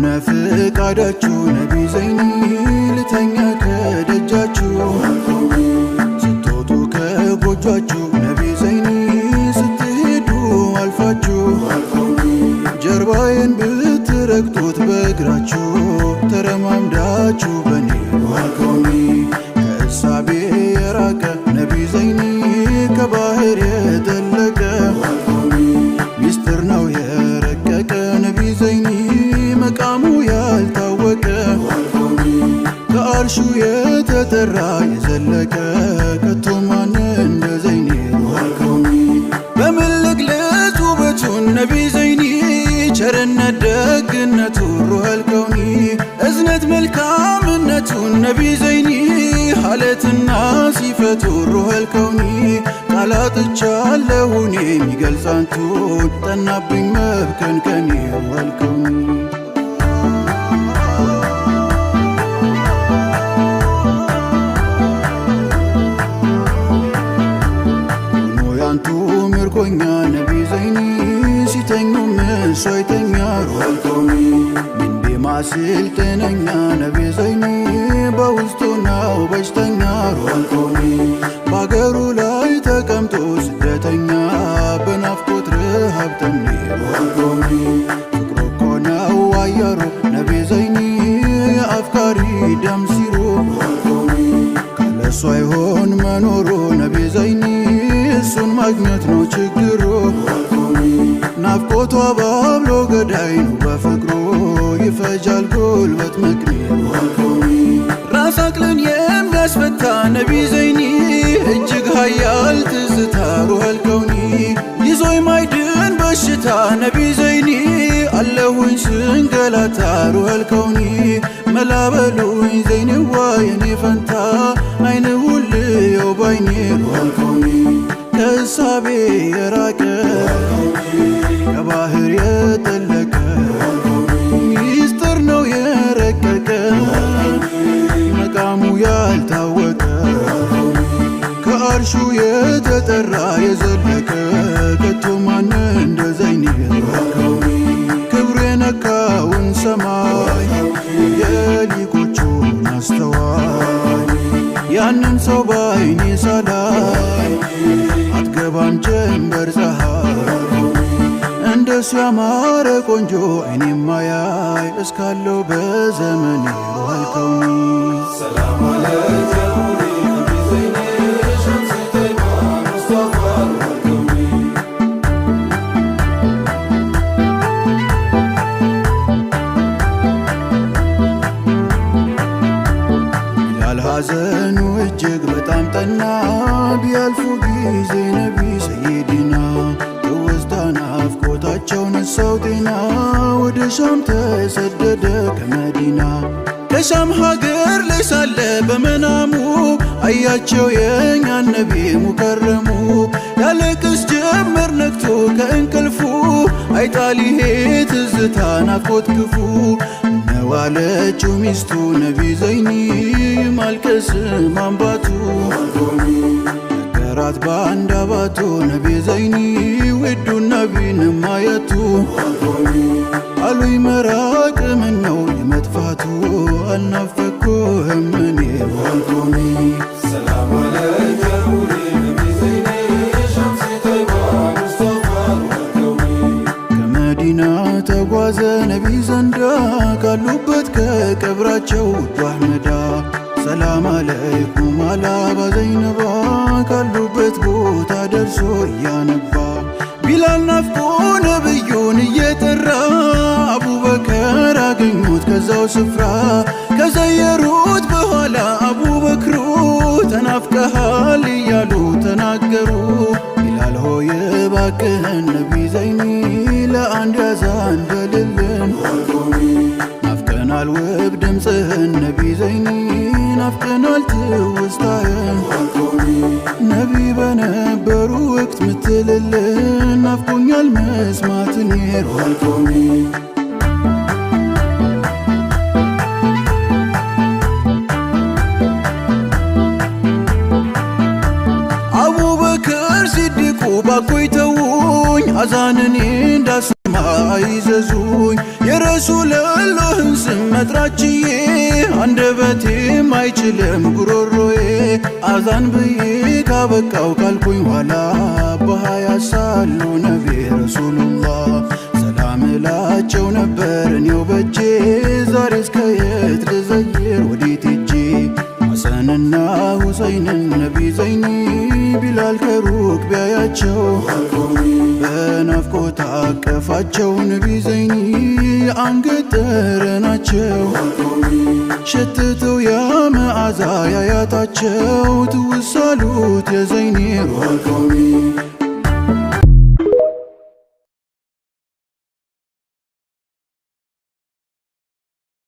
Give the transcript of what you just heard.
ሆነ ፍቃዳችሁ ነቢ ዘይኒ ልተኛ ከደጃችሁ ስትወጡ ከጎጇችሁ ነቢ ዘይኒ ስትሄዱ አልፋችሁ ጀርባዬን ብትረግጡት በእግራችሁ ተረማምዳችሁ በኔ ዋልከውኒ ከእሳቤ የራቀ ነቢ ዘይኒ ከባህር የጠለቀ ሚስጥር ነው የረቀቀ ነቢ ዘይኒ መቃሙ ያልታወቀ ከአርሹ የተጠራ የዘለቀ ከቶ ማን እንደ ዘይኒ ዋልከውኒ በምን ልግለጽ ውበቱን ነቢ ዘይኒ ቸርነት ደግነቱ ሩሐል ከውኒ እዝነት መልካምነቱን ነቢ ዘይኒ ሐለትና ሲፈቱ ሩሐል ከውኒ ቃላጥቻለሁኔ የሚገልጽ አንቱን ጠናብኝ መብከንከኔ ሩሐል ከውኒ ሆኖ ያንቱ ምርኮኛ ነቢ ዘይኒ ሲተኙም እሱ አይተኛ ሩሐል ከውኒ ምንቤ ማስል ጤነኛ ነቢ ዘይኒ በውስጡ ነው በሽተኛ ሩሐል ከውኒ በአገሩ ላይ ተቀምጦ ስደተኛ በናፍቆት ረሃብተኛ ሩሐል ከውኒ ፍቅሩ እኮ ነው አየሩ ነቢ ዘይኒ የአፍቃሪ ደም ሲሩ ሩሐል ከውኒ ካለሱ አይሆን መኖሩ ነቢ ዘይኒ እሱን ማግኘት ነው ችግሩ ሩሐል ከውኒ ናፍቆቱ አባብሎ ገዳይ ነው በፍቅሩ ይፈጃል ጉልበት መክኔ ሩሐል ከውኒ ራስ አቅልን የሚያስፈታ ነቢ ዘይኒ እጅግ ኃያል ትዝታ ሩሐል ከውኒ ይዞ የማይድን በሽታ ነቢ ዘይኒ አለሁኝ ስንገላታ ሩሐል ከውኒ መላበሉኝ ዘይንዋ የኔ ፈንታ አይንሁን ልየው ባይኔ ሩሐል ከውኒ ከእሳቤ የራቀ ከባህር የጠለቀ ሚስጥር ነው የረቀቀ መቃሙ ያልታወቀ ከአርሹ የተጠራ የዘለቀ ከቶ ማን እንደ ዘይኒ ሩሐል ከውኒ ክብሩ የነካውን ሰማይ የሊቆቹን አስተዋይ ያንን ሰው ባይኔ ሳላይ አትገባም ጀንበር ፀሐይ እንደሱ ያማረ ቆንጆ አይኔም ማያይ እስካለው በዘመኔ ሩሐል ከውኒ ሰላም አለይከ ነቢ ዘይኒ ሸምስ ጠይባ ሙስጠፋ ሩሐል ከውኒ ይላል ሐዘኑ እጅግ በጣም ጠና ቢያልፉ ጊዜ ነቢ ሰይዲና ናፍቆታቸው ነሳው ጤና ወደ ሻም ተሰደደ ከመዲና ከሻም ሀገር ላይ ሳለ በመናሙ አያቸው የእኛን ነቢ ሙከረሙ ያለቅስ ጀመር ነግቶ ከእንቅልፉ አይጣል ይሄ ትዝታ ናፍቆት ክፉ ነዋለችው ሚስቱ ነቢ ዘይኒ ማልቀስ ማንባቱ ራት ባንዳባቱ ነቢ ዘይኒ ውዱን ነቢን ማየቱ አሉኝ መራቅ ምን ነው የመጥፋቱ አልናፈኩህም እኔ ሩሐል ከውኒ ሰላም አለይከ ነቢ ዘይኒ ሸምስ ጠይባ ሙስጠፋ ሩሐል ከውኒ ከመዲና ተጓዘ ነቢ ዘንዳ ካሉበት ከቀብራቸው ውዱ አሕመዳ ሰላም አለይኩም አላባ ዘይነባ ካሉበት ቦታ ደርሶ እያነባ ቢላል ናፍቆ ነብዩን እየጠራ አቡበከር አገኙት ከዛው ስፍራ ከዘየሩት በኋላ አቡበክሩ ተናፍቀሃል እያሉ ተናገሩ ቢላል ሆይ እባክህን ነቢ ዘይኒ ለአንድ ያዛን በልልን ናፍቀናል ውብ ድምፅህን ነቢ ዘይኒ ናፍቀናል ትውስታህን ነቢ በነበሩ ወቅት ምትልልን ናፍቆኛል መስማትን ሩሐል ከውኒ አቡበከር ሲዲቁ ባኮይተውኝ አዛንን እንዳሰማ ይዘዙኝ የረሱል የወሎህን ስም መጥራችዬ አንደበቴም አይችልም ጉሮሮዬ አዛን ብዬ ካበቃው ካልኩኝ ኋላ በሃያ ሳሉ ነቢ ረሱሉላህ ሰላም እላቸው ነበር እኔው በጄ ዛሬ እስከ የት ልዘይር ወዴት ሄጄ ሐሰንና ሁሰይንን ነቢ ዘይኒ ቢላል ከሩቅ ቢያያቸው በናፍቆት አቀፋቸው ነቢ ዘይኒ የአንገት ጠረናቸው ሸትተው ያ መዓዛ ያያታቸው ትውሳሉት የዘይኒ ሩህ